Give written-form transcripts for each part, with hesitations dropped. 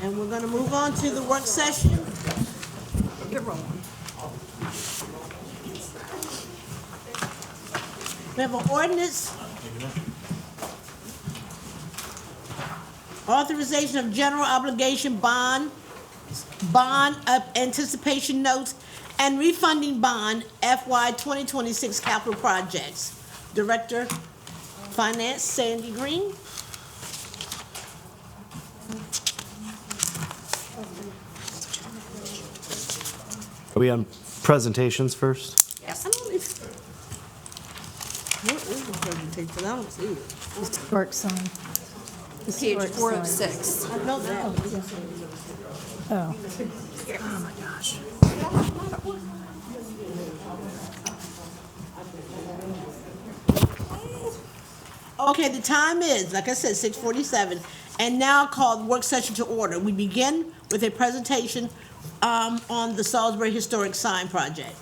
And we're gonna move on to the work session. Get rolling. We have an ordinance. Authorization of general obligation bond of anticipation notes, and refunding bond FY 2026 capital projects. Director, Finance, Sandy Green. Are we on presentations first? Yes. What is the presentation? I don't see it. Historic sign. Page Historic 406. sign. I know that. Oh. Oh, my gosh. Okay, the time is, like I said, 6:47, and now call the work session to order. We begin with a presentation on the Salisbury Historic Sign Project.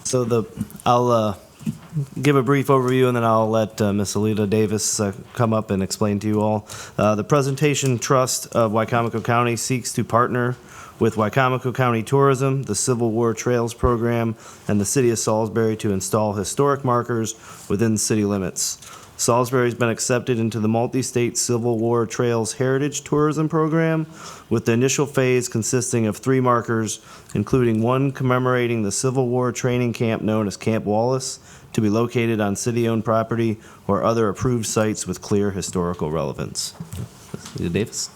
So I'll give a brief overview, and then I'll let Ms. Alita Davis come up and explain to you all. The Presentation Trust of Wycomico County seeks to partner with Wycomico County Tourism, the Civil War Trails Program, and the City of Salisbury to install historic markers within city limits. Salisbury's been accepted into the multi-state Civil War Trails Heritage Tourism Program, with the initial phase consisting of 3 markers, including one commemorating the Civil War training camp known as Camp Wallace, to be located on city-owned property or other approved sites with clear historical relevance. Lisa Davis?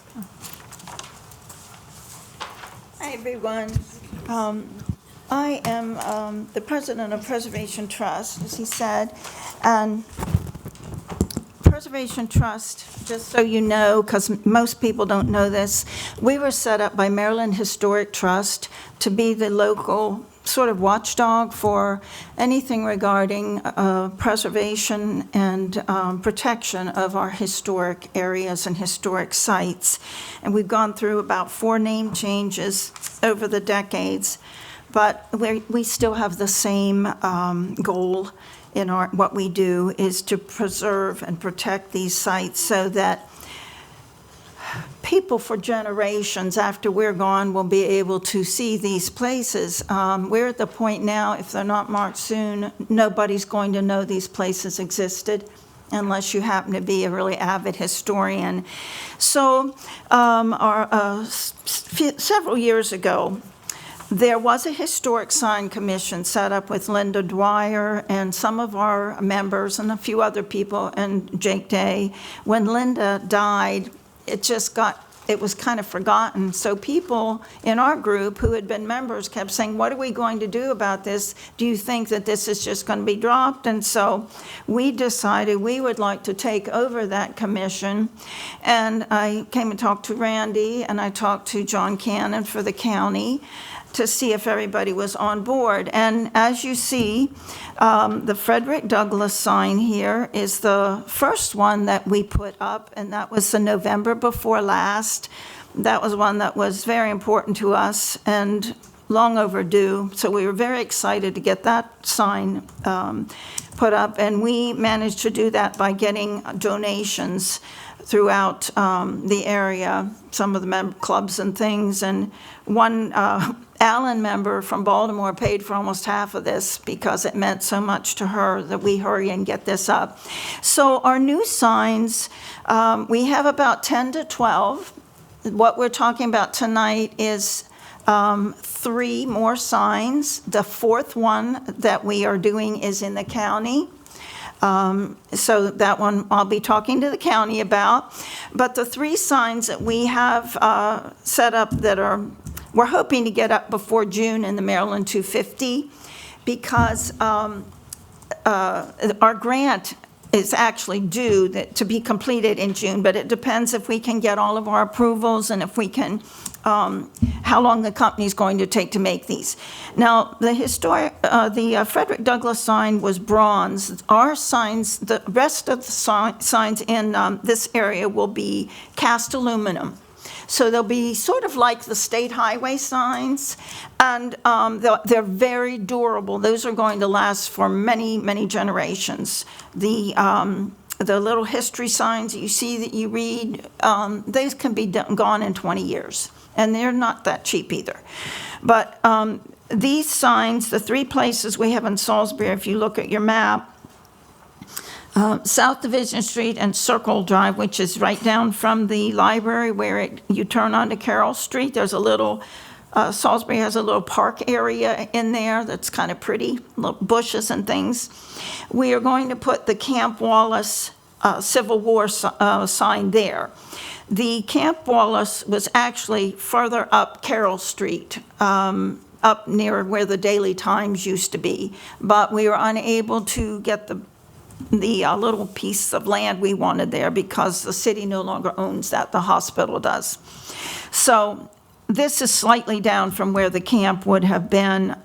Hi, everyone. I am the president of Preservation Trust, as he said, and Preservation Trust, just so you know, because most people don't know this, we were set up by Maryland Historic Trust to be the local sort of watchdog for anything regarding preservation and protection of our historic areas and historic sites. And we've gone through about 4 name changes over the decades, but we still have the same goal in what we do, is to preserve and protect these sites so that people for generations after we're gone will be able to see these places. We're at the point now, if they're not marked soon, nobody's going to know these places existed unless you happen to be a really avid historian. So several years ago, there was a historic sign commission set up with Linda Dwyer and some of our members and a few other people and Jake Day. When Linda died, it was kind of forgotten. So people in our group who had been members kept saying, what are we going to do about this? Do you think that this is just going to be dropped? And so we decided we would like to take over that commission. And I came and talked to Randy, and I talked to John Cannon for the county to see if everybody was on board. And as you see, the Frederick Douglass sign here is the first one that we put up, and that was the November before last. That was one that was very important to us and long overdue. So we were very excited to get that sign put up, and we managed to do that by getting donations throughout the area, some of the clubs and things. And one Allen member from Baltimore paid for almost half of this because it meant so much to her that we hurry and get this up. So our new signs, we have about 10 to 12. What we're talking about tonight is 3 more signs. The 4th one that we are doing is in the county. So that one I'll be talking to the county about. But the 3 signs that we have set up that we're hoping to get up before June in the Maryland 250, because our grant is actually due to be completed in June, but it depends if we can get all of our approvals and if we can, how long the company's going to take to make these. Now, the Frederick Douglass sign was bronze. Our signs, the rest of the signs in this area will be cast aluminum. So they'll be sort of like the state highway signs, and they're very durable. Those are going to last for many, many generations. The the little history signs you see that you read, these can be gone in 20 years, and they're not that cheap either. But these signs, the three places we have in Salisbury, if you look at your map, South Division Street and Circle Drive, which is right down from the library where you turn onto Carroll Street. There's a little, Salisbury has a little park area in there that's kind of pretty, little bushes and things. We are going to put the Camp Wallace Civil War sign there. The Camp Wallace was actually further up Carroll Street, up near where the Daily Times used to be, but we were unable to get the little piece of land we wanted there because the city no longer owns that, the hospital does. So this is slightly down from where the camp would have been.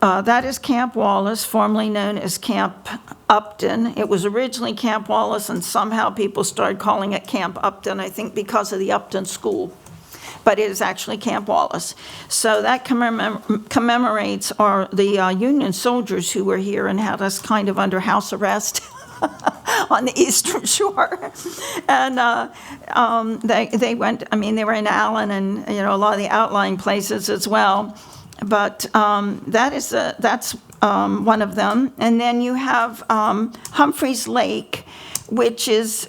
That is Camp Wallace, formerly known as Camp Upton. It was originally Camp Wallace, and somehow people started calling it Camp Upton, I think because of the Upton School. But it is actually Camp Wallace. So that commemorates the Union soldiers who were here and had us kind of under house arrest on the Eastern Shore. And they went, I mean, they were in Allen and, you know, a lot of the outlying places as well. But that's one of them. And then you have Humphreys Lake, which is,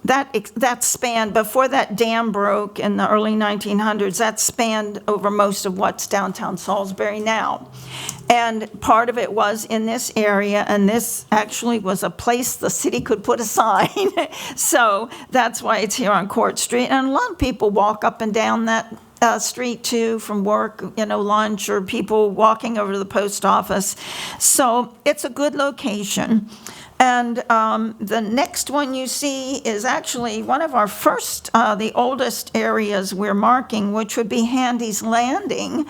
that spanned, before that dam broke in the early 1900s, that spanned over most of what's downtown Salisbury now. And part of it was in this area, and this actually was a place the city could put a sign. So that's why it's here on Court Street. And a lot of people walk up and down that street too, from work, you know, lunch, or people walking over to the post office. So it's a good location. And the next one you see is actually one of our first, the oldest areas we're marking, which would be Handy's Landing.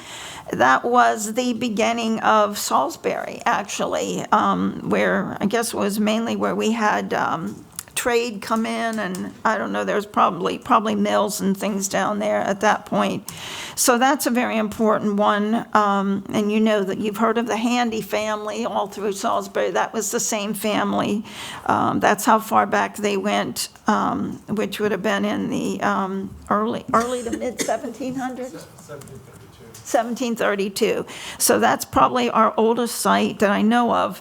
That was the beginning of Salisbury, actually, where I guess it was mainly where we had trade come in, and I don't know, there's probably mills and things down there at that point. So that's a very important one. And you know that you've heard of the Handy family all through Salisbury. That was the same family. That's how far back they went, which would have been in the early to mid 1700s? 1732. So that's probably our oldest site that I know of.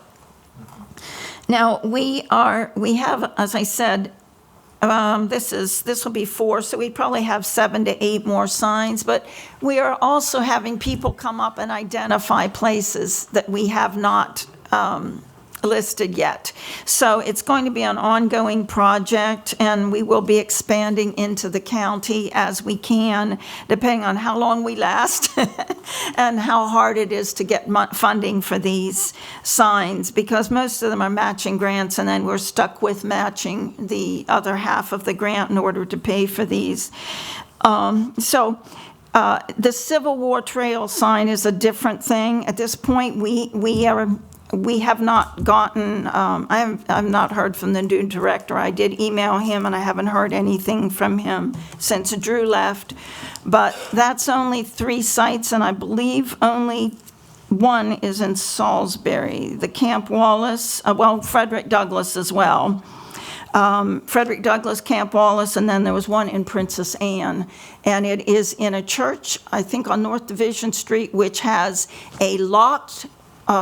Now, we have, as I said, this will be 4, so we probably have 7 to 8 more signs, but we are also having people come up and identify places that we have not listed yet. So it's going to be an ongoing project, and we will be expanding into the county as we can, depending on how long we last and how hard it is to get funding for these signs, because most of them are matching grants, and then we're stuck with matching the other half of the grant in order to pay for these. The Civil War Trail sign is a different thing. At this point, we have not gotten, I've not heard from the new director. I did email him, and I haven't heard anything from him since Drew left. But that's only 3 sites, and I believe only 1 is in Salisbury. The Camp Wallace, Frederick Douglass as well. Frederick Douglass, Camp Wallace, and then there was one in Princess Anne. And it is in a church, I think on North Division Street, which has a locked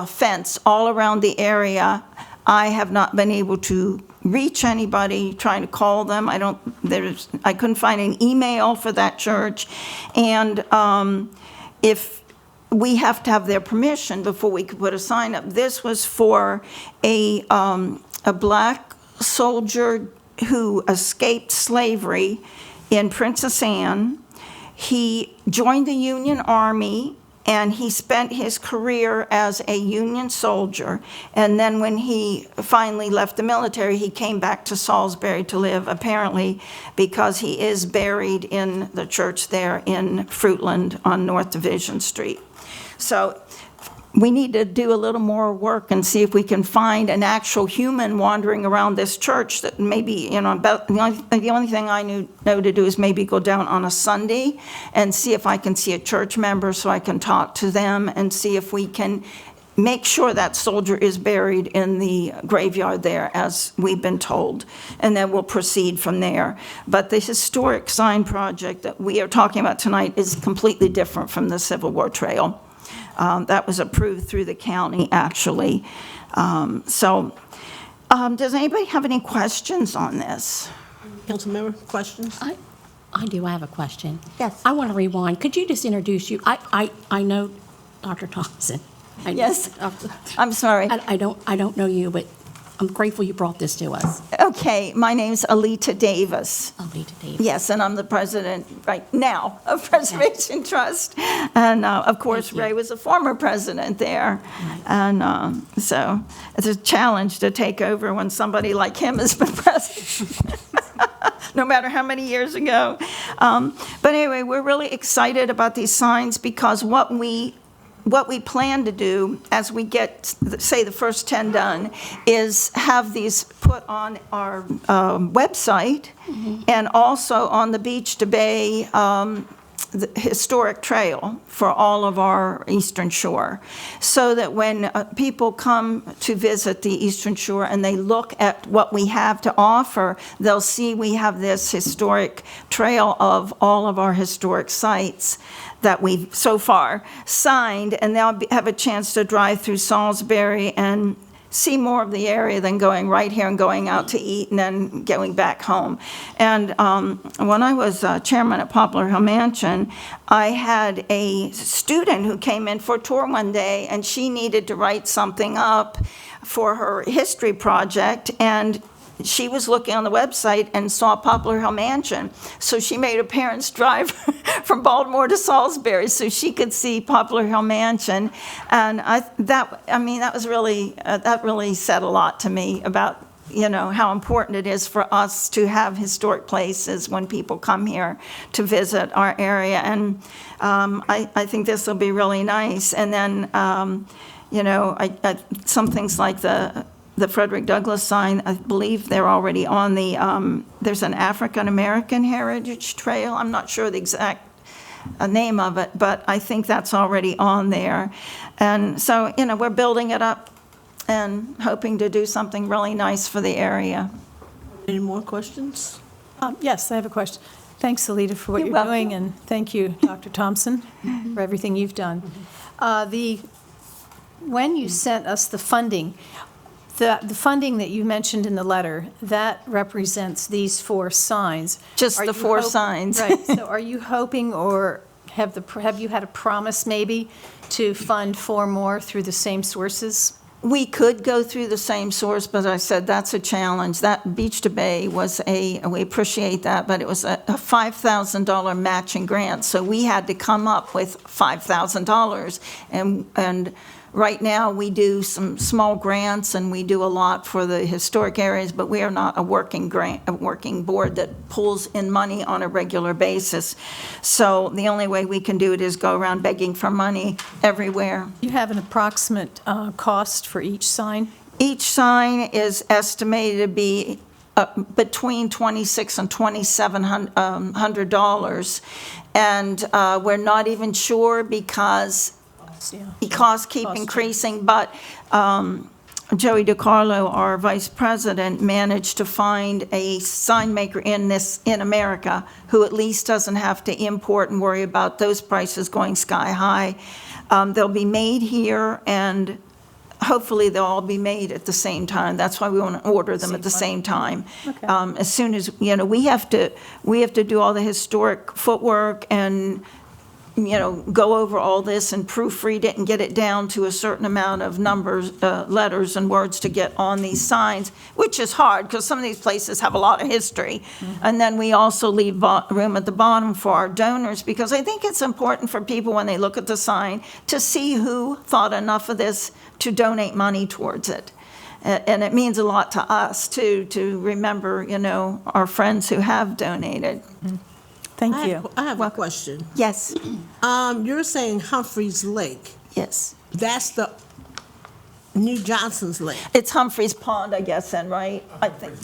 fence all around the area. I have not been able to reach anybody trying to call them. I couldn't find an email for that church. And if we have to have their permission before we could put a sign up. This was for a black soldier who escaped slavery in Princess Anne. He joined the Union Army, and he spent his career as a Union soldier. And then when he finally left the military, he came back to Salisbury to live, apparently because he is buried in the church there in Fruitland on North Division Street. So we need to do a little more work and see if we can find an actual human wandering around this church that maybe, the only thing I know to do is maybe go down on a Sunday and see if I can see a church member so I can talk to them and see if we can make sure that soldier is buried in the graveyard there, as we've been told, and then we'll proceed from there. But the historic sign project that we are talking about tonight is completely different from the Civil War Trail. That was approved through the county, actually. Does anybody have any questions on this? Councilmember, questions? I do, I have a question. Yes. I want to rewind. Could you just introduce you? I know Dr. Thompson. Yes. I'm sorry. I don't know you, but I'm grateful you brought this to us. Okay, my name's Alita Davis. Alita Davis. Yes, and I'm the president right now of Preservation Trust. And of course, Thank you. Ray was a former president there. And so it's a challenge to take over when somebody like him has been president. No matter how many years ago. But anyway, we're really excited about these signs because what we plan to do as we get, say, the first 10 done, is have these put on our website and also on the Beach to Bay the historic trail for all of our Eastern Shore, so that when people come to visit the Eastern Shore and they look at what we have to offer, they'll see we have this historic trail of all of our historic sites that we've so far signed, and they'll have a chance to drive through Salisbury and see more of the area than going right here and going out to eat and then going back home. And when I was chairman at Poplar Hill Mansion, I had a student who came in for a tour one day, and she needed to write something up for her history project, and she was looking on the website and saw Poplar Hill Mansion. So she made her parents drive from Baltimore to Salisbury so she could see Poplar Hill Mansion. And that was really, that really said a lot to me about, how important it is for us to have historic places when people come here to visit our area. And I think this will be really nice. And then, some things like the Frederick Douglass sign, I believe they're already on the, there's an African-American Heritage Trail. I'm not sure the exact name of it, but I think that's already on there. And so, we're building it up and hoping to do something really nice for the area. Any more questions? Yes, I have a question. Thanks, Alita, for what You're you're welcome. doing, and thank you, Dr. Thompson, for everything you've done. When you sent us the funding, the funding that you mentioned in the letter, that represents these 4 signs. Just Are the you 4 signs. Right, so are you hoping, or have you had a promise maybe to fund 4 more through the same sources? We could go through the same source, but I said that's a challenge. That Beach to Bay was we appreciate that, but it was a $5,000 matching grant. So we had to come up with $5,000. And right now, we do some small grants, and we do a lot for the historic areas, but we are not a working board that pulls in money on a regular basis. So the only way we can do it is go around begging for money everywhere. You have an approximate cost for each sign? Each sign is estimated to be between $2,600 and $2,700, and we're not even sure because the costs keep increasing, but Joey DiCarlo, our vice president, managed to find a sign maker in America who at least doesn't have to import and worry about those prices going sky high. They'll be made here, and hopefully they'll all be made at the same time. That's why we want to order them at the same time. Okay. As soon as, we have to do all the historic footwork and go over all this and proofread it and get it down to a certain amount of numbers, letters and words to get on these signs, which is hard because some of these places have a lot of history. And then we also leave room at the bottom for our donors, because I think it's important for people when they look at the sign to see who thought enough of this to donate money towards it. And it means a lot to us, too, to remember, our friends who have donated. Thank you. I have a question. Yes, You're saying Humphreys Lake. yes. That's the New Johnson's Lake. It's Humphreys Pond, I guess, then, right? I think.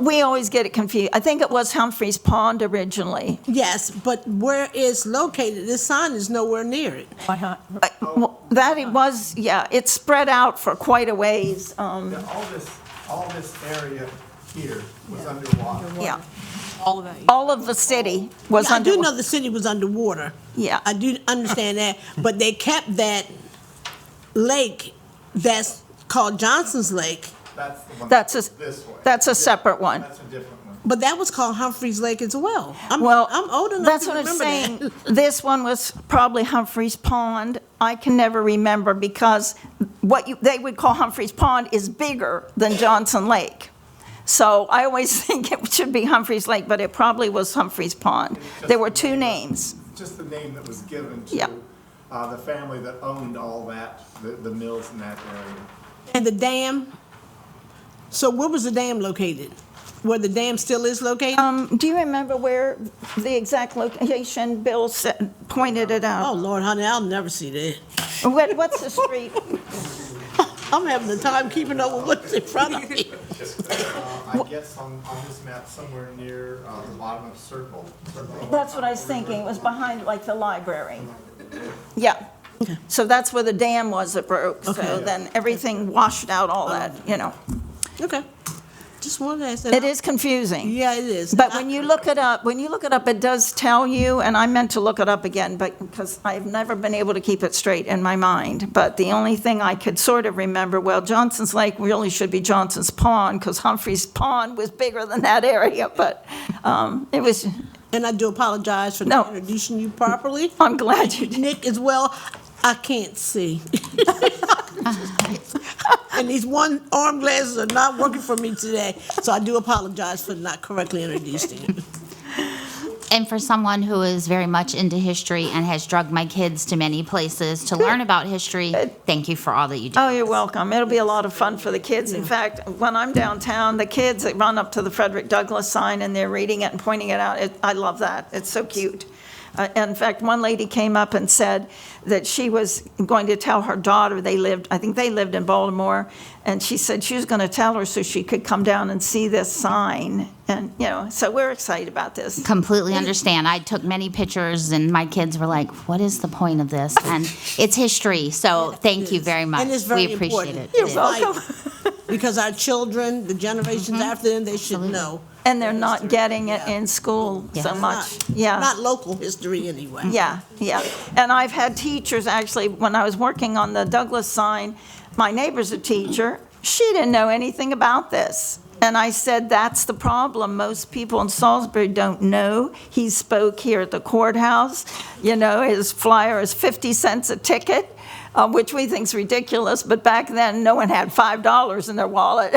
We always get it confused. I think it was Humphreys Pond originally. Yes, but where it's located, this sign is nowhere near it. Well, that it was, yeah, it's spread out for quite a ways. All this area here was underwater. Yeah, All of that. all of the city was Yeah, I do know under. the city was underwater. Yeah. I do understand that, but they kept that lake that's called Johnson's Lake, That's the one That's that a- goes this way. That's a separate one. That's a different one. but that was called Humphreys Lake as well. Well, I'm old enough that's to what I'm remember saying. that. This one was probably Humphreys Pond. I can never remember because they would call Humphreys Pond is bigger than Johnson Lake. So I always think it should be Humphreys Lake, but it probably was Humphreys Pond. There were two names. Just the name that was given Yeah. to the family that owned all that, the mills in that area. And the dam, so where was the dam located? Where the dam still is located? Do you remember where the exact location Bill pointed it Oh, out? Lord, honey, I'll never see that. What's the street? I'm having the time keeping up with what's in front of me. I guess on this map, somewhere near the bottom of Circle. That's what I was thinking. It was behind like the library. Yeah. So that's where the dam was that broke. So Okay. then everything washed out all that, Okay, just wanted to ask that. It is confusing. Yeah, it is. But when you look it up, it does tell you, and I meant to look it up again, but because I've never been able to keep it straight in my mind. But the only thing I could sort of remember, well, Johnson's Lake really should be Johnson's Pond because Humphreys Pond was bigger than that area. But it was, And I do apologize for No. not introducing you properly. I'm glad you did. Nick as well, I can't see. And these one arm glasses are not working for me today, so I do apologize for not correctly introducing you. And for someone who is very much into history and has drugged my kids to many places to learn about history, thank you for all that you do. Oh, you're welcome. It'll be a lot of fun for the kids. In fact, when I'm downtown, the kids, they run up to the Frederick Douglass sign and they're reading it and pointing it out. I love that. It's so cute. In fact, one lady came up and said that she was going to tell her daughter, I think they lived in Baltimore, and she said she was going to tell her so she could come down and see this sign. And, so we're excited about this. Completely understand. I took many pictures and my kids were like, what is the point of this? And it's history, so thank you very much. And it's very We appreciate important. it. You're It is. welcome. Because our children, the generations after them, they should know. And they're not getting it in school so Yes. much. Not- Yeah. Not local history anyway. Yeah, yeah. And I've had teachers, actually, when I was working on the Douglass sign, my neighbor's a teacher. She didn't know anything about this. And I said, that's the problem. Most people in Salisbury don't know. He spoke here at the courthouse. His flyer is 50 cents a ticket, which we think is ridiculous. But back then, no one had $5 in their wallet.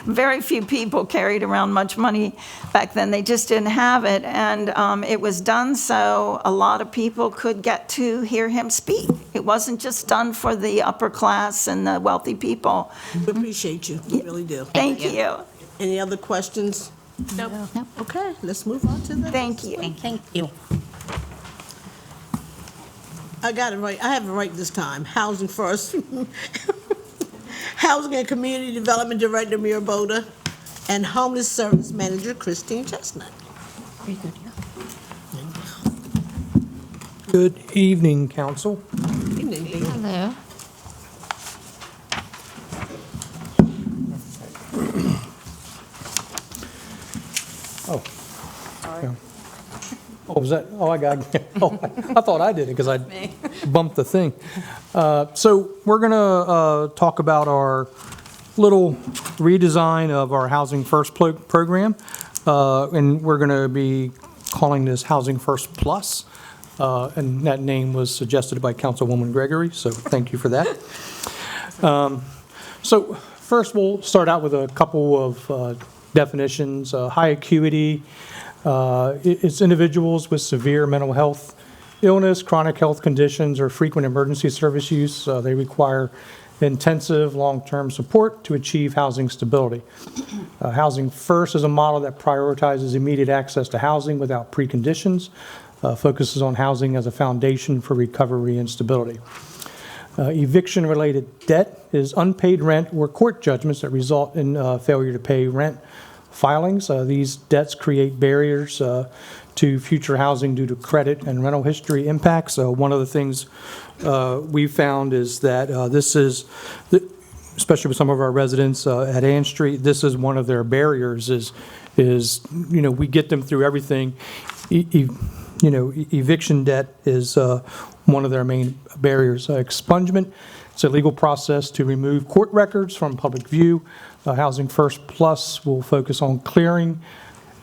Very few people carried around much money back then. They just didn't have it. And it was done so a lot of people could get to hear him speak. It wasn't just done for the upper class and the wealthy people. We appreciate you, we really do. Thank you. Any other questions? Nope. Okay, let's move on to the. Thank you. Thank you. I got it right. I have it right this time. Housing first. Housing and Community Development Director Mira Boda and Homeless Service Manager Christine Chestnut. Very good, yeah. Good evening, council. Evening, Dee. Hello. Oh. Yeah. Oh, was that, oh, I got, oh, I thought I did it because I bumped the thing. So we're going to talk about our little redesign of our Housing First program. And we're going to be calling this Housing First Plus. And that name was suggested by Councilwoman Gregory, so thank you for that. So first, we'll start out with a couple of definitions. High acuity, it's individuals with severe mental health illness, chronic health conditions, or frequent emergency service use. They require intensive long-term support to achieve housing stability. Housing First is a model that prioritizes immediate access to housing without preconditions, focuses on housing as a foundation for recovery and stability. Eviction-related debt is unpaid rent or court judgments that result in failure to pay rent filings. These debts create barriers to future housing due to credit and rental history impacts. One of the things we found is that this is, especially with some of our residents at Ann Street, this is one of their barriers is we get them through everything. Eviction debt is one of their main barriers. Expungement, it's a legal process to remove court records from public view. Housing First Plus will focus on clearing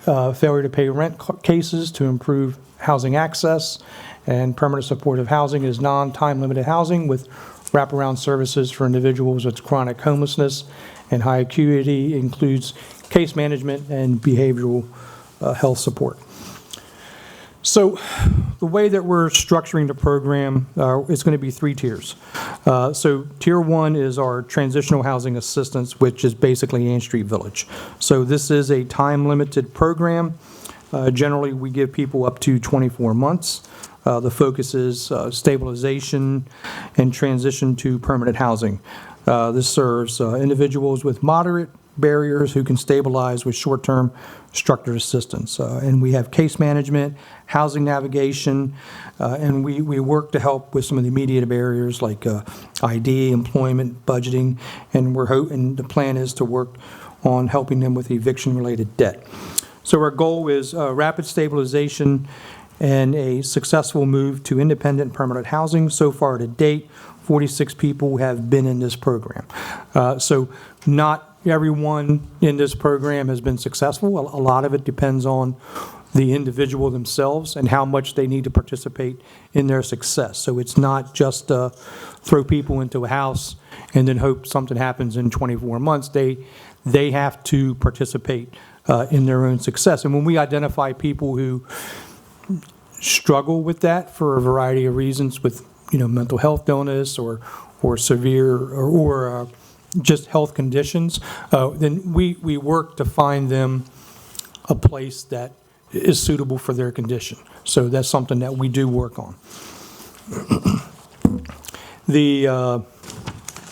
failure to pay rent cases to improve housing access. And permanent supportive housing is non-time limited housing with wraparound services for individuals with chronic homelessness and high acuity, includes case management and behavioral health support. So the way that we're structuring the program is going to be 3 tiers. So tier 1 is our transitional housing assistance, which is basically Ann Street Village. So this is a time-limited program. Generally, we give people up to 24 months. The focus is stabilization and transition to permanent housing. This serves individuals with moderate barriers who can stabilize with short-term structured assistance. And we have case management, housing navigation, and we work to help with some of the immediate barriers like ID, employment, budgeting, and the plan is to work on helping them with eviction-related debt. So our goal is rapid stabilization and a successful move to independent permanent housing. So far to date, 46 people have been in this program. So not everyone in this program has been successful. A lot of it depends on the individual themselves and how much they need to participate in their success. So it's not just throw people into a house and then hope something happens in 24 months. They have to participate in their own success. And when we identify people who struggle with that for a variety of reasons, with mental health illness or severe or just health conditions, then we work to find them a place that is suitable for their condition. So that's something that we do work on. The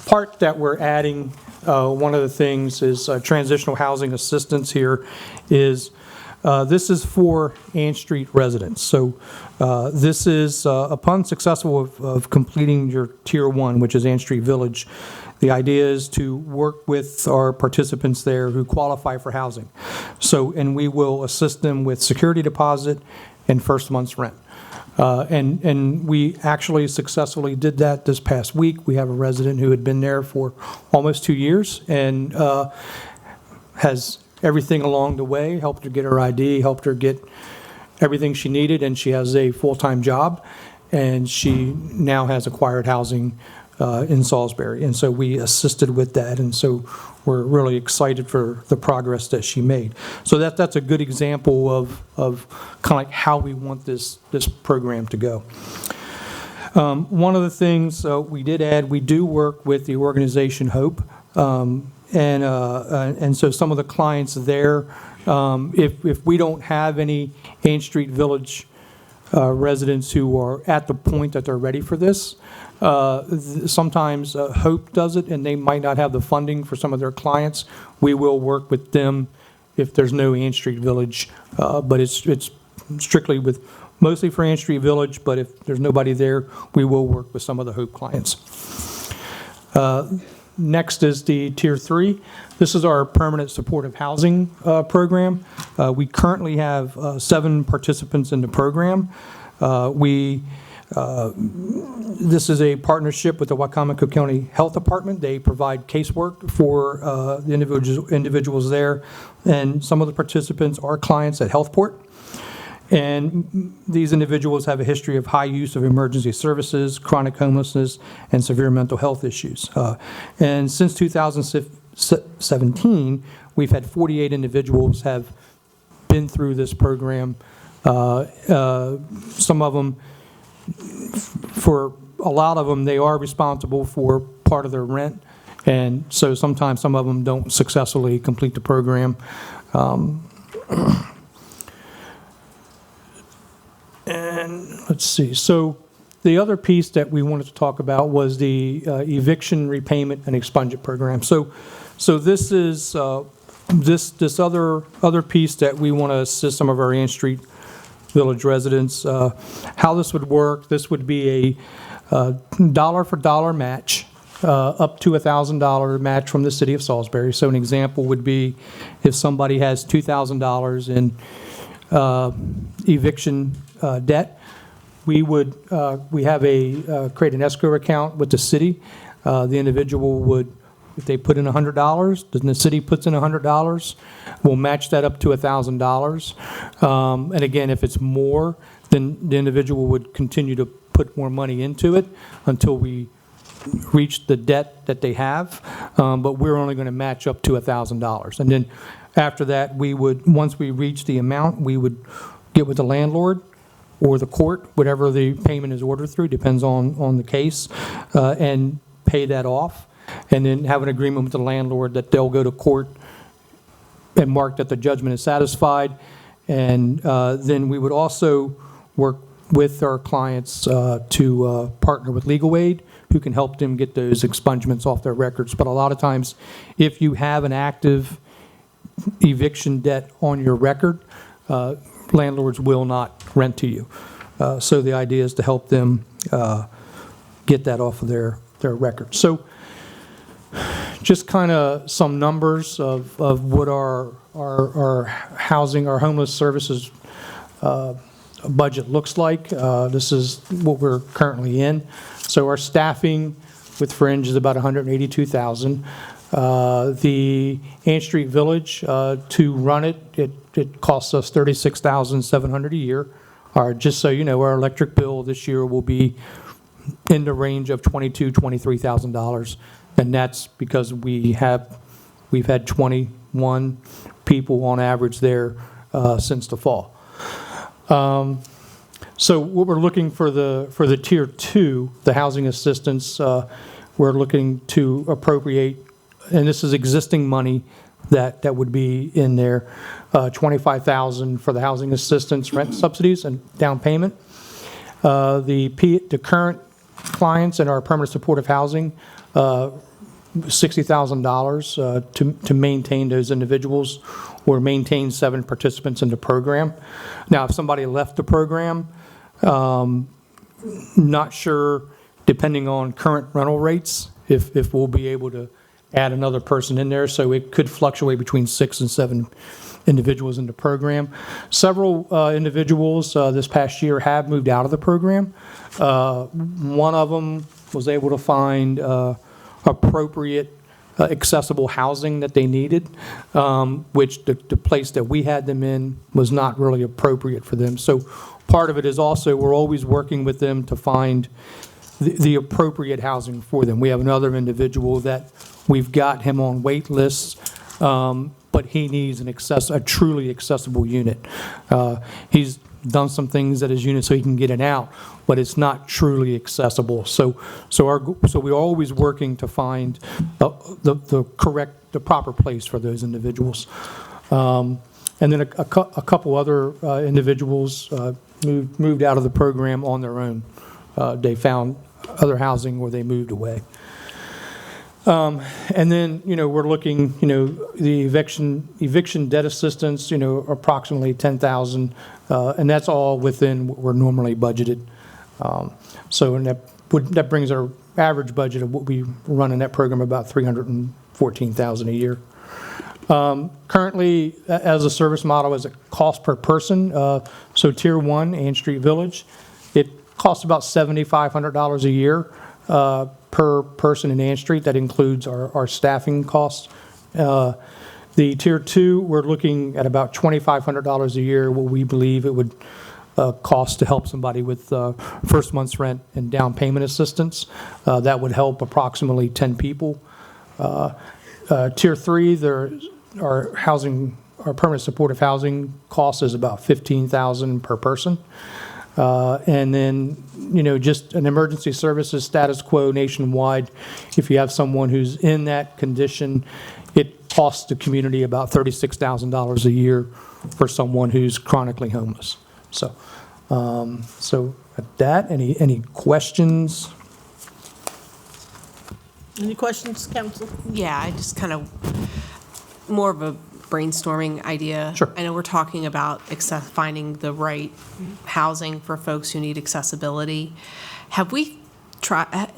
part that we're adding, one of the things is transitional housing assistance here is this is for Ann Street residents. So this is upon successful of completing your Tier 1, which is Ann Street Village, the idea is to work with our participants there who qualify for housing. So, and we will assist them with security deposit and first month's rent. And we actually successfully did that this past week. We have a resident who had been there for almost 2 years and has everything along the way, helped her get her ID, helped her get everything she needed, and she has a full-time job, and she now has acquired housing in Salisbury. And so we assisted with that, and so we're really excited for the progress that she made. So that's a good example of kind of like how we want this program to go. One of the things we did add, we do work with the organization HOPE, and so some of the clients there, if we don't have any Ann Street Village residents who are at the point that they're ready for this, sometimes HOPE does it, and they might not have the funding for some of their clients. We will work with them if there's no Ann Street Village, but it's strictly mostly for Ann Street Village, but if there's nobody there, we will work with some of the HOPE clients. Next is the Tier 3. This is our permanent supportive housing program. We currently have 7 participants in the program. This is a partnership with the Wicomico County Health Department. They provide casework for the individuals there, and some of the participants are clients at Healthport. And these individuals have a history of high use of emergency services, chronic homelessness, and severe mental health issues. And since 2017, we've had 48 individuals have been through this program. Some of them, for a lot of them, they are responsible for part of their rent. And so sometimes some of them don't successfully complete the program. And let's see, so the other piece that we wanted to talk about was the eviction repayment and expungement program. So this is this other piece that we want to assist some of our Ann Street Village residents. How this would work, this would be a dollar-for-dollar match, up to $1,000 match from the city of Salisbury. So an example would be if somebody has $2,000 in eviction debt, we have create an escrow account with the city. The individual would, if they put in $100, then the city puts in $100, we'll match that up to $1,000. And again, if it's more, then the individual would continue to put more money into it until we reach the debt that they have. But we're only going to match up to $1,000. And then after that, once we reach the amount, we would get with the landlord or the court, whatever the payment is ordered through, depends on the case, and pay that off. And then have an agreement with the landlord that they'll go to court and mark that the judgment is satisfied. And then we would also work with our clients to partner with legal aid, who can help them get those expungements off their records. But a lot of times, if you have an active eviction debt on your record, landlords will not rent to you. So the idea is to help them get that off of their record. So just kind of some numbers of what our housing, our homeless services budget looks like. This is what we're currently in. So our staffing with Fringe is about $182,000. The Ann Street Village, to run it costs us $36,700 a year. Just so you know, our electric bill this year will be in the range of $22,000, $23,000, and that's because we've had 21 people on average there since the fall. So what we're looking for the tier 2, the housing assistance, we're looking to appropriate, and this is existing money that would be in there, $25,000 for the housing assistance, rent subsidies, and down payment. The current clients in our permanent supportive housing, $60,000 to maintain those individuals or maintain 7 participants in the program. Now, if somebody left the program, not sure, depending on current rental rates, if we'll be able to add another person in there. So it could fluctuate between 6 and 7 individuals in the program. Several individuals this past year have moved out of the program. One of them was able to find appropriate accessible housing that they needed, which the place that we had them in was not really appropriate for them. So part of it is also we're always working with them to find the appropriate housing for them. We have another individual that we've got him on wait lists, but he needs a truly accessible unit. He's done some things at his unit so he can get it out, but it's not truly accessible. So we're always working to find the proper place for those individuals. And then a couple other individuals moved out of the program on their own. They found other housing or they moved away. And then, we're looking, the eviction debt assistance, approximately $10,000, and that's all within what we're normally budgeted. So and that brings our average budget of what we run in that program about $314,000 a year. Currently, as a service model, as a cost per person, so Tier 1, Ann Street Village, it costs about $7,500 a year per person in Ann Street. That includes our staffing costs. The Tier 2, we're looking at about $2,500 a year, what we believe it would cost to help somebody with first month's rent and down payment assistance. That would help approximately 10 people. Tier 3, our permanent supportive housing cost is about $15,000 per person. And then, just an emergency services status quo nationwide. If you have someone who's in that condition, it costs the community about $36,000 a year for someone who's chronically homeless. So At that, any questions? Any questions, council? Yeah, I just kind of, more of a brainstorming idea. Sure. I know we're talking about finding the right housing for folks who need accessibility. Have we tried,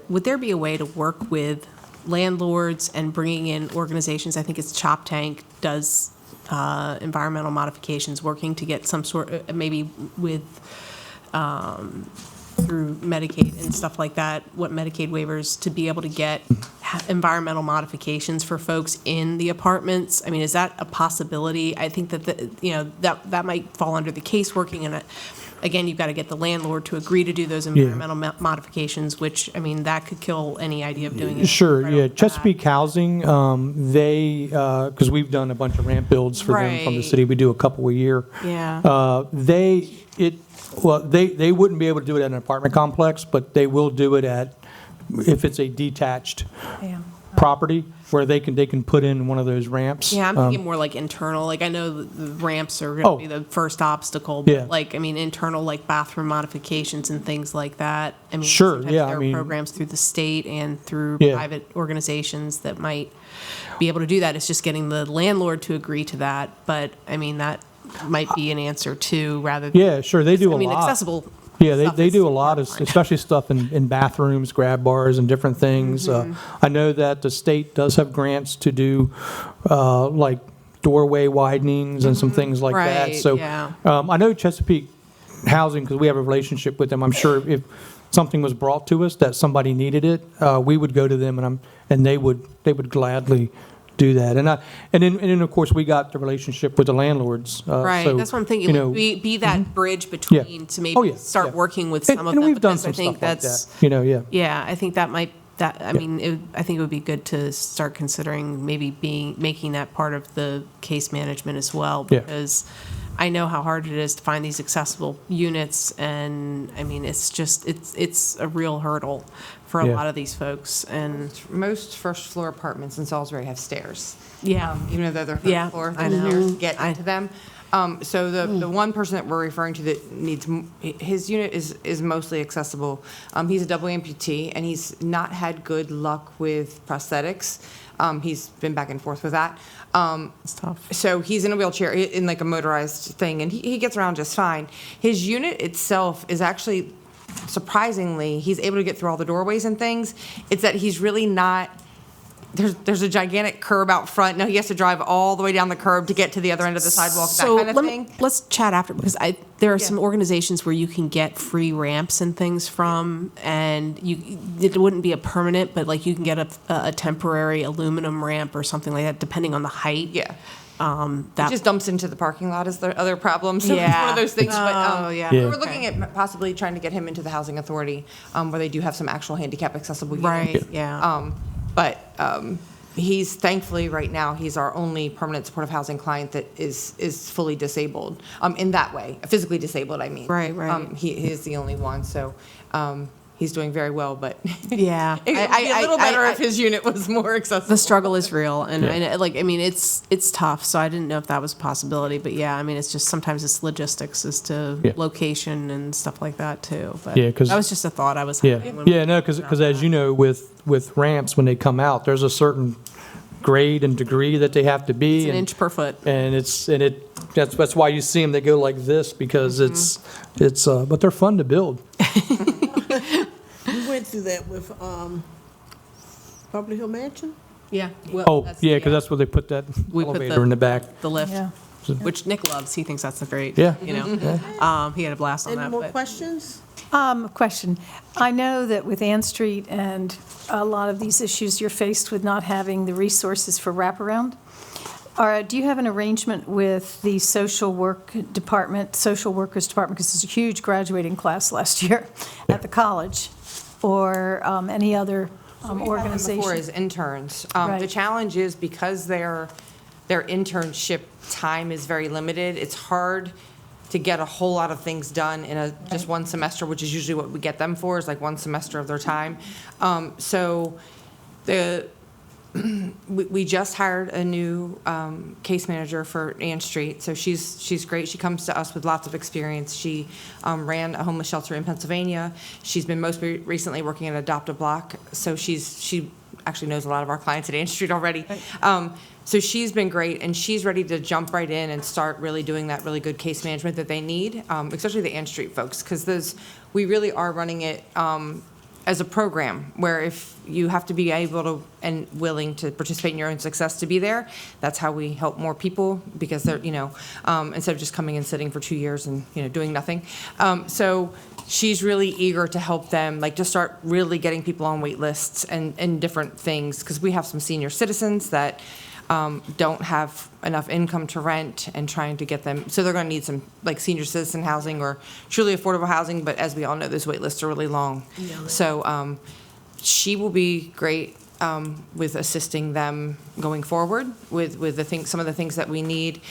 would there be a way to work with landlords and bringing in organizations? I think it's Chop Tank does environmental modifications, working to get some sort, maybe with, through Medicaid and stuff like that, what Medicaid waivers, to be able to get environmental modifications for folks in the apartments. I mean, is that a possibility? I think that, that might fall under the caseworking, and again, you've got to get the landlord to agree to do those environmental modifications, which, I mean, that could kill any idea of doing it. Sure, right yeah. off the bat. Chesapeake Housing, they, because we've done a bunch of ramp builds for them from the Right. city. We do a couple a year. Yeah. They wouldn't be able to do it at an apartment complex, but they will do it if it's a detached property where they can put in one of those ramps. Yeah, I'm thinking more like internal, like I know the ramps are going to be the first obstacle, Yeah. but like, I mean, internal, like bathroom modifications and things like that. I mean, Sure, sometimes yeah, there I are mean- programs through the state and through Yeah. private organizations that might be able to do that. It's just getting the landlord to agree to that, but I mean, that might be an answer too, rather than. Yeah, sure, they do a lot. I mean, accessible. Yeah, stuff they is do a lot of, fine. especially stuff in bathrooms, grab bars, and different things. I know that the state does have grants to do, like doorway widenings and some things like that. Right, So yeah. I know Chesapeake Housing, because we have a relationship with them. I'm sure if something was brought to us that somebody needed it, we would go to them, and they would gladly do that. And then of course we got the relationship with the landlords. Right, so, that's what I'm thinking, you know, like, be that bridge between to Oh, maybe yeah, start yeah. working with and, some of and them. we've done because I some think stuff like that's- that. Yeah. Yeah, I think I mean, I think it would be good to start considering maybe making that part of the case management as well, Yeah. because I know how hard it is to find these accessible units, and, I mean, it's a real hurdle for a Yeah. lot of these folks, and, Most first-floor apartments in Salisbury have stairs. yeah. Even though they're Yeah, first floor, I there's know. stairs to get I- into them. So the one person that we're referring to that needs, his unit is mostly accessible. He's a double amputee, and he's not had good luck with prosthetics. He's been back and forth with that. It's tough. So he's in a wheelchair, in like a motorized thing, and he gets around just fine. His unit itself is actually, surprisingly, he's able to get through all the doorways and things. It's that he's really not, there's a gigantic curb out front. Now he has to drive all the way down the curb to get to the other end of the sidewalk, that So kind of thing. let's chat after, because there are Yeah. some organizations where you can get free ramps and things from, and it wouldn't be a permanent, but like you can get a temporary aluminum ramp or something like that, depending on the height. Yeah. That It just dumps into the parking lot is the other problem. So it's one Yeah. of those things. But, Oh, yeah. Yeah. We're looking at possibly trying to get him into the housing authority, where they do have some actual handicap accessible units. Right, yeah. But he's thankfully right now he's our only permanent supportive housing client that is fully disabled in that way, physically disabled. I mean, Right, right. He is the only one, so he's doing very well. But Yeah. it would be a little better if I- his unit was more accessible. The struggle is real, and I mean, it's tough, so I didn't know if that was a possibility, but yeah, I mean, it's just, sometimes it's logistics as to Yeah. location and stuff like that too, but Yeah, 'cause- that was just a thought I was Yeah, having. when we yeah, no, were because talking about as you know, with ramps, when they come out, there's a certain grade and degree that they have to be. It's an and- inch per foot. And that's why you see them, they go like this, because but they're fun to build. We went through that with, Bubbly Hill Mansion? Yeah. Oh, yeah, because that's where they put that We put elevator in the back. The lift, Yeah. which Nick loves. He thinks that's a great, Yeah. you know, he had a blast on Any that. more but- questions? Question. I know that with Ann Street and a lot of these issues, you're faced with not having the resources for wraparound. Do you have an arrangement with the social workers department, because there's a huge graduating class last year at the college, or any other organization? Before as interns. Right. The challenge is because their internship time is very limited, it's hard to get a whole lot of things done in just one semester, which is usually what we get them for, is like one semester of their time. So we just hired a new case manager for Ann Street, so she's great. She comes to us with lots of experience. She ran a homeless shelter in Pennsylvania. She's been most recently working at Adopt a Block, so she actually knows a lot of our clients at Ann Street already. So she's been great, and she's ready to jump right in and start really doing that really good case management that they need, especially the Ann Street folks, because we really are running it as a program where if you have to be able to and willing to participate in your own success to be there, that's how we help more people, because they're, instead of just coming and sitting for 2 years and, doing nothing. So she's really eager to help them, like, to start really getting people on wait lists and different things, because we have some senior citizens that don't have enough income to rent, and trying to get them, so they're going to need some like senior citizen housing or truly affordable housing, but as we all know, those wait lists are really long. So she will be great with assisting them going forward with some of the things that we need.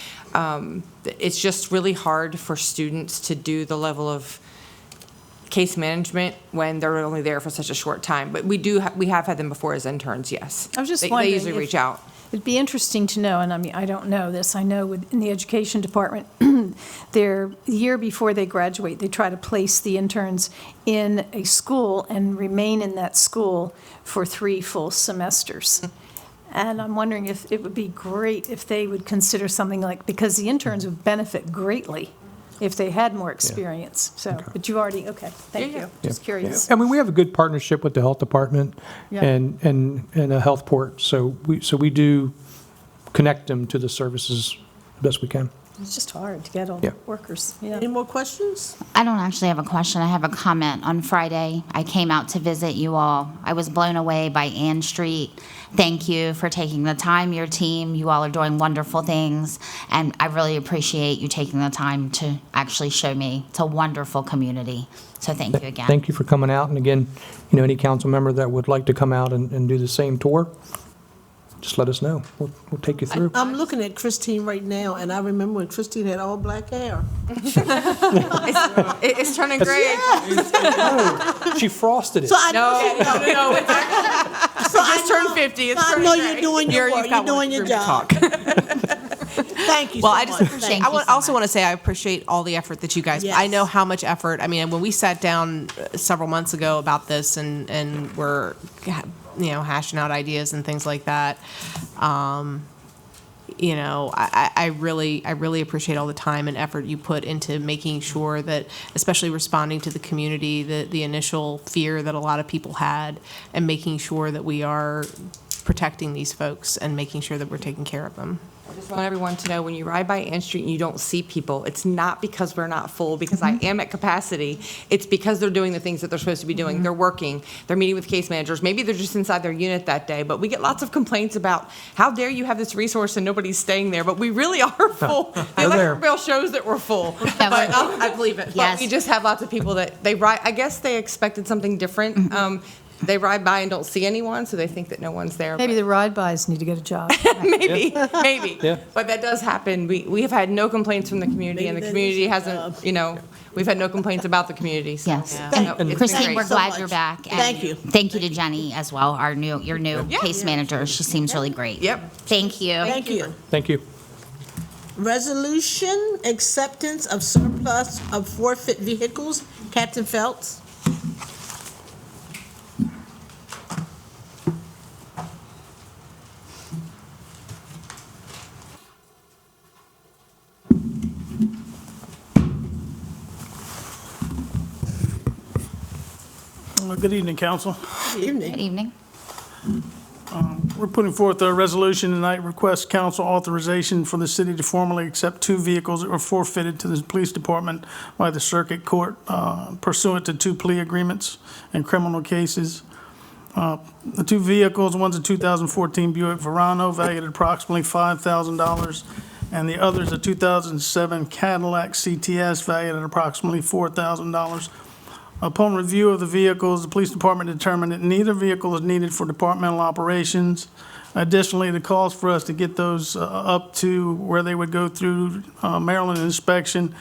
It's just really hard for students to do the level of case management when they're only there for such a short time, but we have had them before as interns. Yes, I was just they wondering usually if- reach out. It'd be interesting to know, and I mean, I don't know this, I know in the education department, the year before they graduate, they try to place the interns in a school and remain in that school for 3 full semesters. And I'm wondering if it would be great if they would consider something like, because the interns would benefit greatly if they had more experience. So, but you already, okay, thank you. Just curious. I mean, we have a good partnership with the health department Yeah. and a health port, so we do connect them to the services the best we can. It's just hard to get all Yeah. the workers, yeah. Any more questions? I don't actually have a question. I have a comment. On Friday, I came out to visit you all. I was blown away by Ann Street. Thank you for taking the time, your team. You all are doing wonderful things, and I really appreciate you taking the time to actually show me. It's a wonderful community, so thank you again. Thank you for coming out, and again, any council member that would like to come out and do the same tour, just let us know. We'll take you through. I'm looking at Christine right now, and I remember when Christine had all black hair. It's turning gray. She frosted it. So I No. so I Just turned know- 50. It's so I turning know gray. you're doing your work. You're doing your job. Thank you so Well, much. I just appreciate, Thank I you. also want to say I appreciate all the effort that you guys, I know Yes. how much effort, I mean, when we sat down several months ago about this and we're, hashing out ideas and things like that, I really appreciate all the time and effort you put into making sure that, especially responding to the community, the initial fear that a lot of people had, and making sure that we are protecting these folks and making sure that we're taking care of them. I just want everyone to know, when you ride by Ann Street and you don't see people, it's not because we're not full, because I am at capacity. It's because they're doing the things that they're supposed to be doing. They're working, they're meeting with case managers. Maybe they're just inside their unit that day, but we get lots of complaints about, how dare you have this resource and nobody's staying there? But we really are full. The They're there. electric bill shows that we're full. Yeah, But I believe it. Yes. But we just have lots of people that they ride, I guess they expected something different. They ride by and don't see anyone, so they think that no one's there. Maybe the ride-bys need to get a job. Maybe. Yeah. But that does happen. We have had no complaints from the community, and the community hasn't, we've had no complaints about the community. So, Yes. no, it's been Christine, great. we're so glad much. you're back. and Thank you. Thank you to Jenny as well, your new Yeah. case manager. She seems really great. Yep. Thank you. Thank you. Thank you. Resolution acceptance of surplus of forfeit vehicles. Captain Phelps. Good evening, council. Good evening. Good evening. We're putting forth a resolution tonight, request council authorization for the city to formally accept 2 vehicles that were forfeited to the police department by the circuit court pursuant to 2 plea agreements and criminal cases. The 2 vehicles, one's a 2014 Buick Verano valued at approximately $5,000, and the other's a 2007 Cadillac CTS valued at approximately $4,000. Upon review of the vehicles, the police department determined that neither vehicle is needed for departmental operations. Additionally, the cost for us to get those up to where they would go through Maryland inspection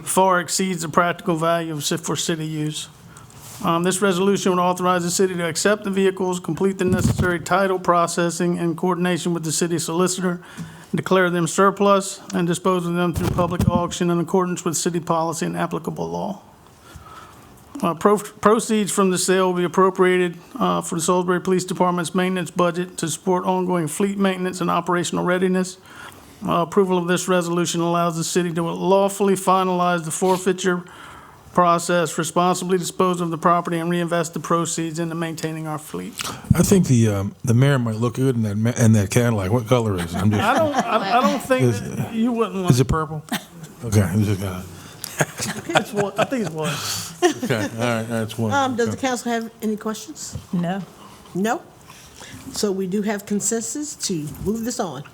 far exceeds the practical value for city use. This resolution would authorize the city to accept the vehicles, complete the necessary title processing in coordination with the city solicitor, declare them surplus, and dispose of them through public auction in accordance with city policy and applicable law. Proceeds from the sale will be appropriated for the Salisbury Police Department's maintenance budget to support ongoing fleet maintenance and operational readiness. Approval of this resolution allows the city to lawfully finalize the forfeiture process, responsibly dispose of the property, and reinvest the proceeds into maintaining our fleet. I think the mayor might look good in that Cadillac. What color is it? I'm just, I don't think that you wouldn't want. is it purple? Okay, I'm just gonna. It's one, I think it's one. Okay, all right, that's one. Does the council have any questions? No. No? So we do have consensus to move this on.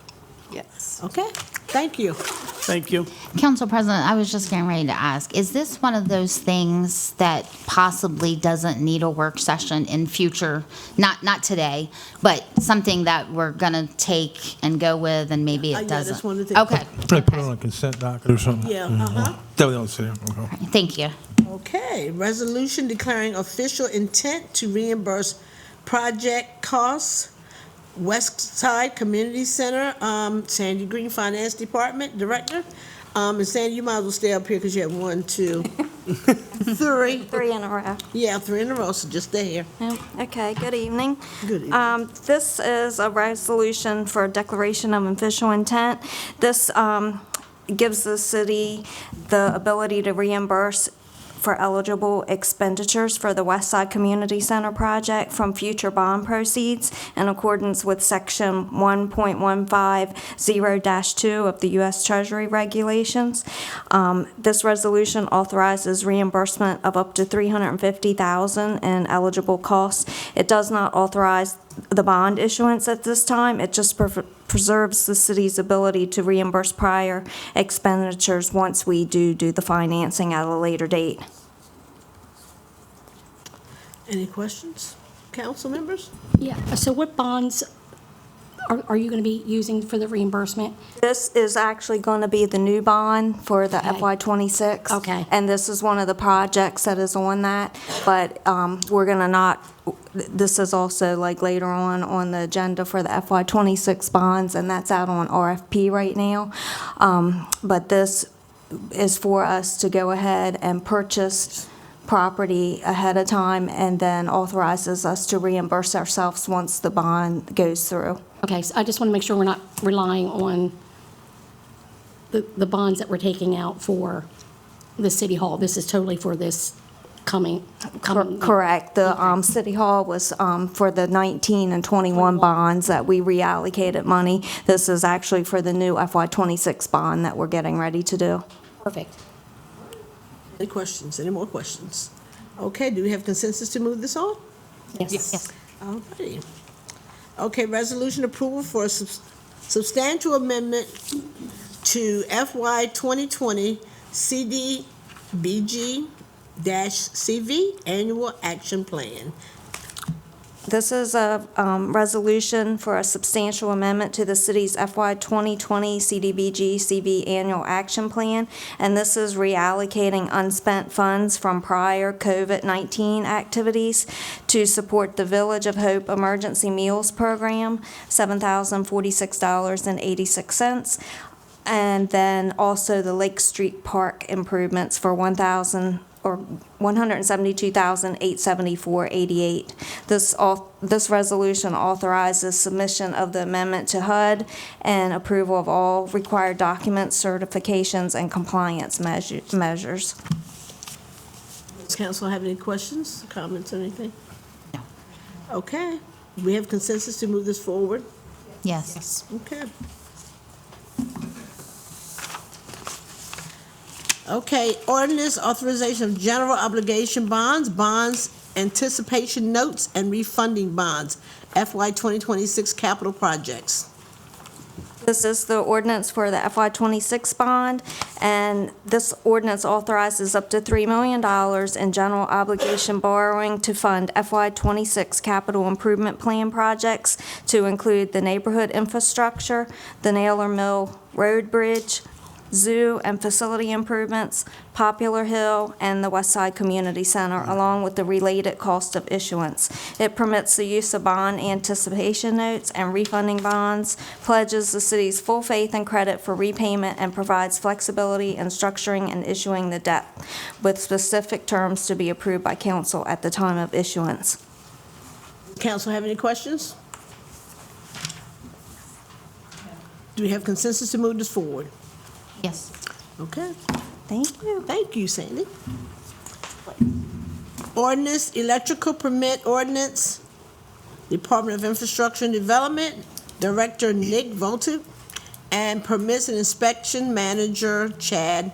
Yes. Okay, thank you. Thank you. Council President, I was just getting ready to ask, is this one of those things that possibly doesn't need a work session in future? Not today, but something that we're gonna take and go with and maybe Yeah, it that's doesn't? one of the things. Okay, Probably put it on a consent docket or something. Yeah, uh-huh. That we don't say. Okay. thank you. Okay, resolution declaring official intent to reimburse project costs. West Side Community Center, Sandy Green Finance Department Director. And Sandy, you might as well stay up here because you have 1, 2, 3. 3 in a row. Yeah, 3 in a row, so just stay here. Okay, good evening. Good evening. This is a resolution for declaration of official intent. This gives the city the ability to reimburse for eligible expenditures for the West Side Community Center project from future bond proceeds in accordance with Section 1.150-2 of the U.S. Treasury regulations. This resolution authorizes reimbursement of up to $350,000 in eligible costs. It does not authorize the bond issuance at this time. It just preserves the city's ability to reimburse prior expenditures once we do the financing at a later date. Any questions, council members? Yeah, so what bonds are you going to be using for the reimbursement? This is actually going to be the new bond for the Okay. FY26. Okay. And this is one of the projects that is on that, but we're going to not, this is also like later on the agenda for the FY26 bonds, and that's out on RFP right now. But this is for us to go ahead and purchase property ahead of time and then authorizes us to reimburse ourselves once the bond goes through. Okay, so I just want to make sure we're not relying on the bonds that we're taking out for the city hall. This is totally for this coming. Correct. The City Hall was for the 19 and 21 bonds that we reallocated money. This is actually for the new FY26 bond that we're getting ready to do. Perfect. Any questions? Any more questions? Okay, do we have consensus to move this on? Yes. All righty. Okay, resolution approval for a substantial amendment to FY 2020 CDBG-CV Annual Action Plan. This is a resolution for a substantial amendment to the city's FY 2020 CDBG-CV Annual Action Plan, and this is reallocating unspent funds from prior COVID-19 activities to support the Village of Hope Emergency Meals Program, $7,046.86, and then also the Lake Street Park improvements for $172,874.88. This resolution authorizes submission of the amendment to HUD and approval of all required documents, certifications, and compliance measures. Does council have any questions, comments, or anything? No. Okay, we have consensus to move this forward? Yes. Okay. Okay, ordinance authorization of general obligation bonds, bonds anticipation notes, and refunding bonds, FY 2026 capital projects. This is the ordinance for the FY 26 bond, and this ordinance authorizes up to $3 million in general obligation borrowing to fund FY 26 capital improvement plan projects to include the neighborhood infrastructure, the Naylor Mill Road Bridge, zoo and facility improvements, Popular Hill, and the West Side Community Center, along with the related cost of issuance. It permits the use of bond anticipation notes and refunding bonds, pledges the city's full faith and credit for repayment, and provides flexibility in structuring and issuing the debt, with specific terms to be approved by council at the time of issuance. Council have any questions? Do we have consensus to move this forward? Yes. Okay. Thank you. Thank you, Sandy. Ordinance, electrical permit ordinance, Department of Infrastructure and Development, Director Nick Voltic, and permits and inspection manager Chad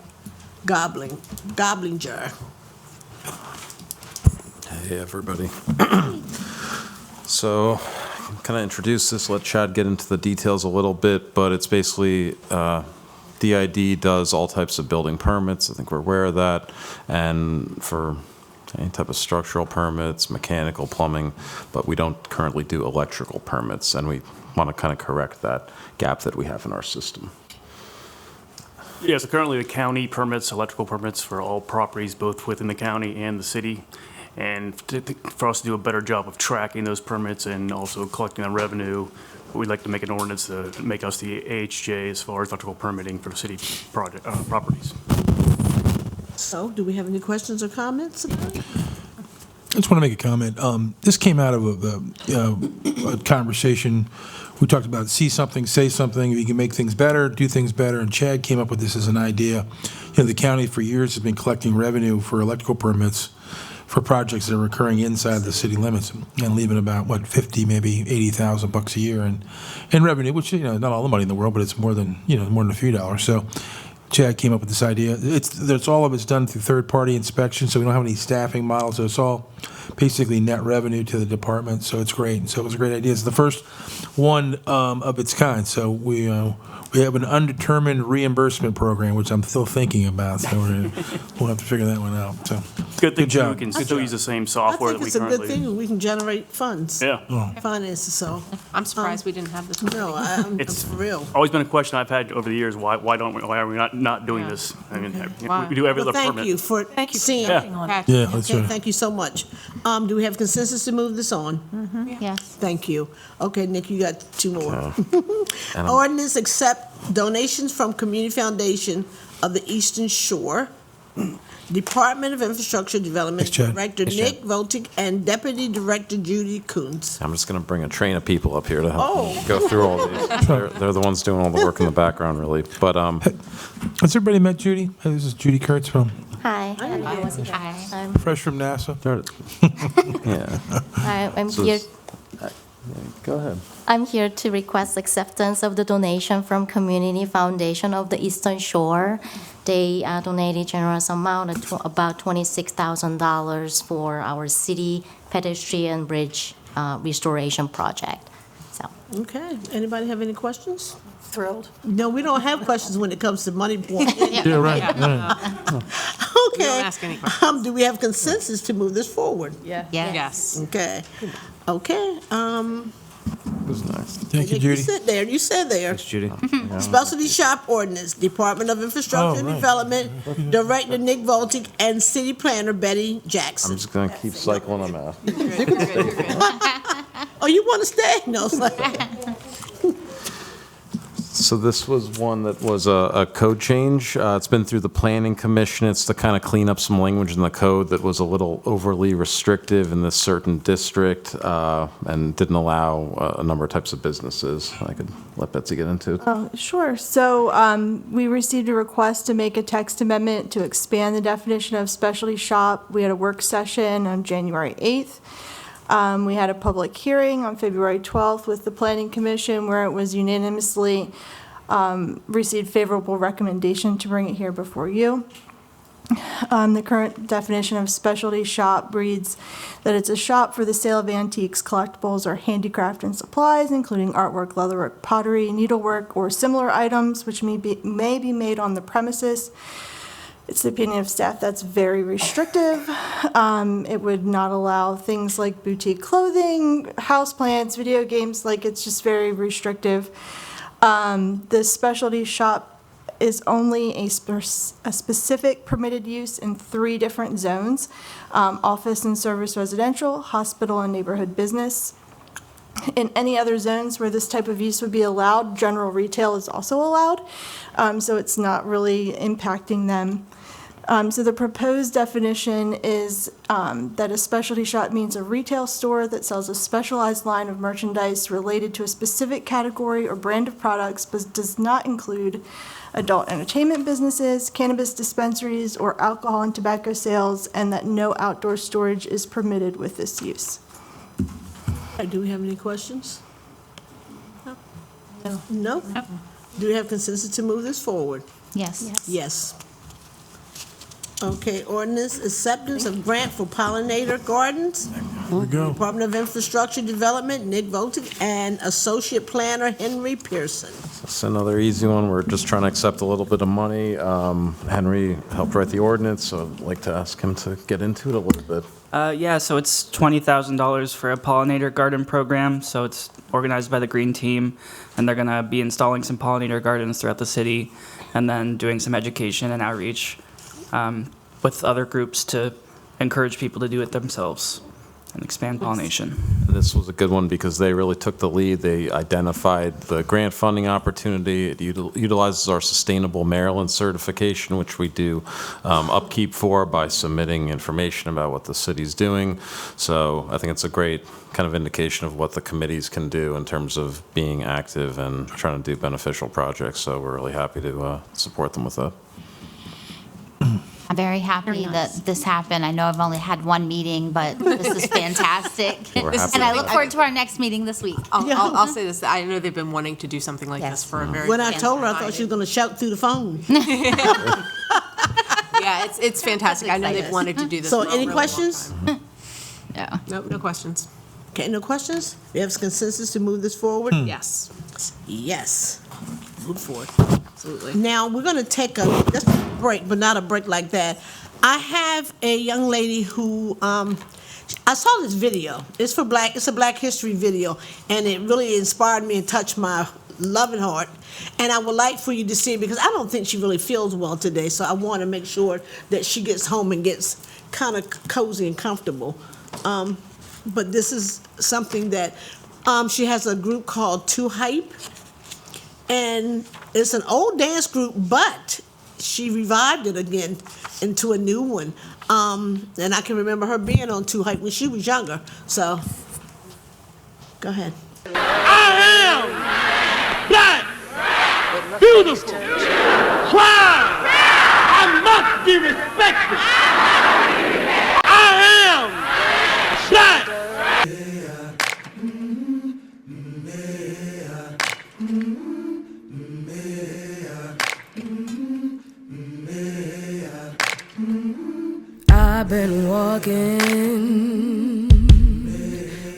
Goblinger. Hey, everybody. So, kind of introduce this, let Chad get into the details a little bit, but it's basically, DID does all types of building permits. I think we're aware of that. And for any type of structural permits, mechanical, plumbing, but we don't currently do electrical permits. And we want to kind of correct that gap that we have in our system. Yeah, so currently the county permits electrical permits for all properties, both within the county and the city. And for us to do a better job of tracking those permits and also collecting the revenue, we'd like to make an ordinance to make us the AHJ as far as electrical permitting for city properties. So, do we have any questions or comments about it? I just want to make a comment. This came out of a conversation. We talked about see something, say something. You can make things better, do things better. And Chad came up with this as an idea. You know, the county for years has been collecting revenue for electrical permits for projects that are occurring inside the city limits and leaving about, what, 50, maybe 80,000 bucks a year in revenue, which, you know, not all the money in the world, but it's more than, you know, more than a few dollars. So Chad came up with this idea. It's all of it's done through third-party inspection, so we don't have any staffing models. So it's all basically net revenue to the department. So it's great. So it was a great idea. It's the first one of its kind. So we have an undetermined reimbursement program, which I'm still thinking about. So we'll have to figure that one out. So Good thing good too, job. we can still use the same I software think that we it's a good currently. thing, we can generate funds. Yeah. Finances, so, I'm surprised we didn't have this. no, I'm It's for real. always been a question I've had over the years, why are we not doing Yeah. this? I mean, Why? we do every Well, other thank permit. you for seeing. Yeah. Hang on. Yeah, that's Okay, right. thank you so much. Do we have consensus to move this on? Yes. Thank you. Okay, Nick, you got two more. And Ordinance accept donations from Community Foundation of the Eastern Shore, Department of Infrastructure Development, Thanks, Chad. Director Thanks, Chad. Nick Voltic, and Deputy Director Judy Coons. I'm just going to bring a train of people up here to help Oh. go through all these. They're the ones doing all the work in the background, really. But Has everybody met Judy? This is Judy Kurtz from Hi. Hi. fresh from NASA. yeah, I'm So here. it's- go ahead. I'm here to request acceptance of the donation from Community Foundation of the Eastern Shore. They donated generous amount of about $26,000 for our city pedestrian bridge restoration project. So, Okay, anybody have any questions? Thrilled. No, we don't have questions when it comes to money point. Yeah, right. right. Okay. don't ask any questions. Do we have consensus to move this forward? Yeah. Yes. Okay. Okay, It was nice. Thank you, Nick, Judy. sit there, you said there. Thanks, Judy. Specialty shop ordinance, Department of Infrastructure and Oh, right. Development, Director Nick Voltic, and City Planner Betty I'm Jackson. just going to keep cycling them out. Oh, you want to stay? No, it's like, So this was one that was a code change. It's been through the planning commission. It's to kind of clean up some language in the code that was a little overly restrictive in this certain district and didn't allow a number of types of businesses. I could let Betsy get into it. Sure. So we received a request to make a text amendment to expand the definition of specialty shop. We had a work session on January 8th. We had a public hearing on February 12th with the Planning Commission where it was unanimously received favorable recommendation to bring it here before you. The current definition of specialty shop reads that it's a shop for the sale of antiques, collectibles, or handicraft and supplies, including artwork, leatherwork, pottery, needlework, or similar items which may be made on the premises. It's the opinion of staff that's very restrictive. It would not allow things like boutique clothing, houseplants, video games, like it's just very restrictive. The specialty shop is only a specific permitted use in 3 different zones: office and service residential, hospital and neighborhood business. In any other zones where this type of use would be allowed, general retail is also allowed, so it's not really impacting them. So the proposed definition is that a specialty shop means a retail store that sells a specialized line of merchandise related to a specific category or brand of products, but does not include adult entertainment businesses, cannabis dispensaries, or alcohol and tobacco sales, and that no outdoor storage is permitted with this use. Do we have any questions? No? Do we have consensus to move this forward? Yes. Yes. Okay, ordinance acceptance of grant for pollinator gardens. Here we go. Department of Infrastructure Development, Nick Votig, and Associate Planner Henry Pearson. That's another easy one. We're just trying to accept a little bit of money. Henry helped write the ordinance, so I'd like to ask him to get into it a little bit. Yeah, so it's $20,000 for a pollinator garden program. So it's organized by the Green Team, and they're going to be installing some pollinator gardens throughout the city, and then doing some education and outreach with other groups to encourage people to do it themselves and expand pollination. This was a good one because they really took the lead. They identified the grant funding opportunity. It utilizes our Sustainable Maryland certification, which we do upkeep for by submitting information about what the city's doing. So I think it's a great kind of indication of what the committees can do in terms of being active and trying to do beneficial projects. So we're really happy to support them with that. I'm very happy that this happened. I know I've only had one meeting, but this is fantastic. We're happy And I with look that. forward to our next meeting this week. I'll say this, I know they've been wanting to do something like this for a very When I long told her, I time. thought she was gonna shout through the phone. Yeah, it's fantastic. I know they've wanted to do this So for a any really long questions? time. Yeah. No questions. Okay, no questions? We have consensus to move this forward? Yes. Yes. Move forward. Absolutely. Now, we're gonna take a just a break, but not a break like that. I have a young lady who, I saw this video. It's a Black History video, and it really inspired me and touched my loving heart. And I would like for you to see it because I don't think she really feels well today, so I want to make sure that she gets home and gets kind of cozy and comfortable. But this is something that, she has a group called Too Hype, and it's an old dance group, but she revived it again into a new one. And I can remember her being on Too Hype when she was younger. So, go ahead. I am black, beautiful, proud. I must be respected. I am black. I've been walking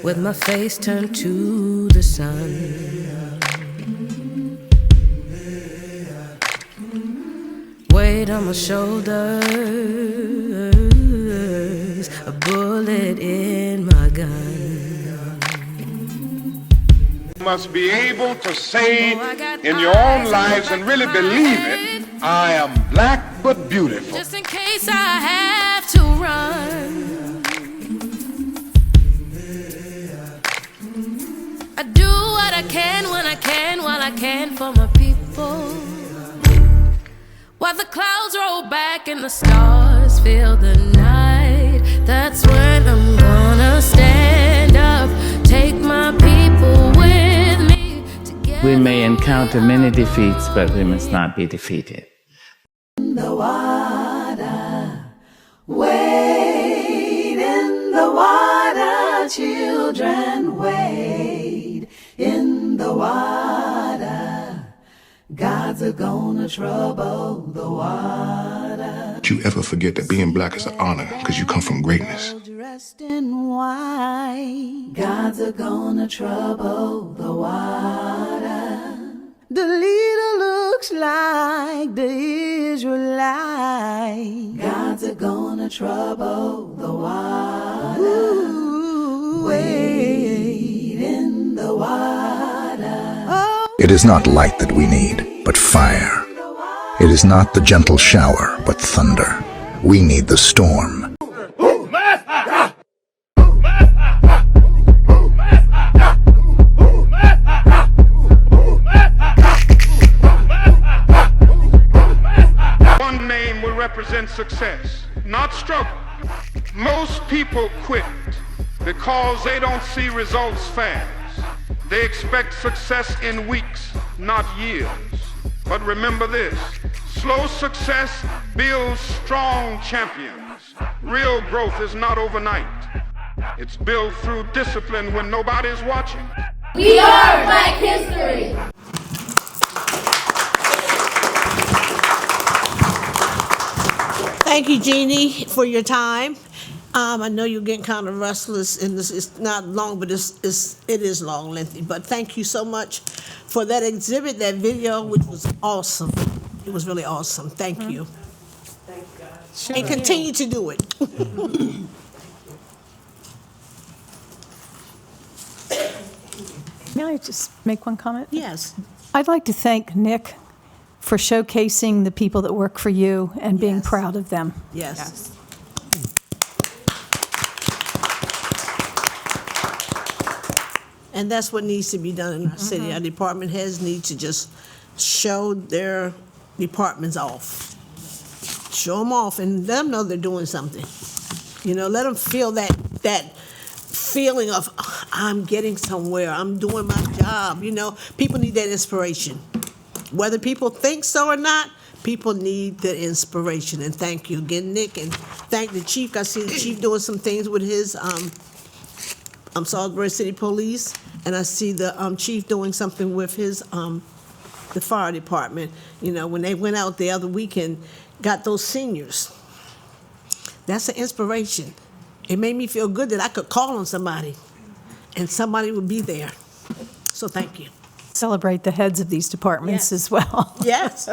with my face turned to the sun. Weight on my shoulders, a bullet in my gun. You must be able to say in your own lives and really believe it, I am black but beautiful. Just in case I have to run, I do what I can when I can, while I can for my people. While the clouds roll back and the stars fill the night, that's when I'm gonna stand up, take my people with me. We may encounter many defeats, but we must not be defeated. The water, wade in the water, children, wade in the water. Gods are gonna trouble the water. Don't you ever forget that being black is an honor because you come from greatness. Dressed in white, gods are gonna trouble the water. The leader looks like the Israelite. Gods are gonna trouble the water. Ooh, wade in the water. Oh. It is not light that we need, but fire. It is not the gentle shower, but thunder. We need the storm. One name will represent success, not struggle. Most people quit because they don't see results fast. They expect success in weeks, not years. But remember this, slow success builds strong champions. Real growth is not overnight. It's built through discipline when nobody's watching. We are Black history. Thank you, Jeannie, for your time. I know you're getting kind of restless, and this is not long, but it is long, lengthy. But thank you so much for that exhibit, that video, which was awesome. It was really awesome. Thank you. Thank you, guys. And continue to do it. May I just make one comment? Yes. I'd like to thank Nick for showcasing the people that work for you and being proud of them. Yes. And that's what needs to be done in our city. Our department heads need to just show their departments off. Show them off and let them know they're doing something. You know, let them feel that feeling of, I'm getting somewhere, I'm doing my job. You know, people need that inspiration. Whether people think so or not, people need the inspiration. And thank you again, Nick, and thank the chief. I see the chief doing some things with his Salisbury City Police, and I see the chief doing something with his the fire department. You know, when they went out the other weekend, got those seniors. That's an inspiration. It made me feel good that I could call on somebody, and somebody would be there. So thank you. Celebrate the heads of these departments as well. Yes.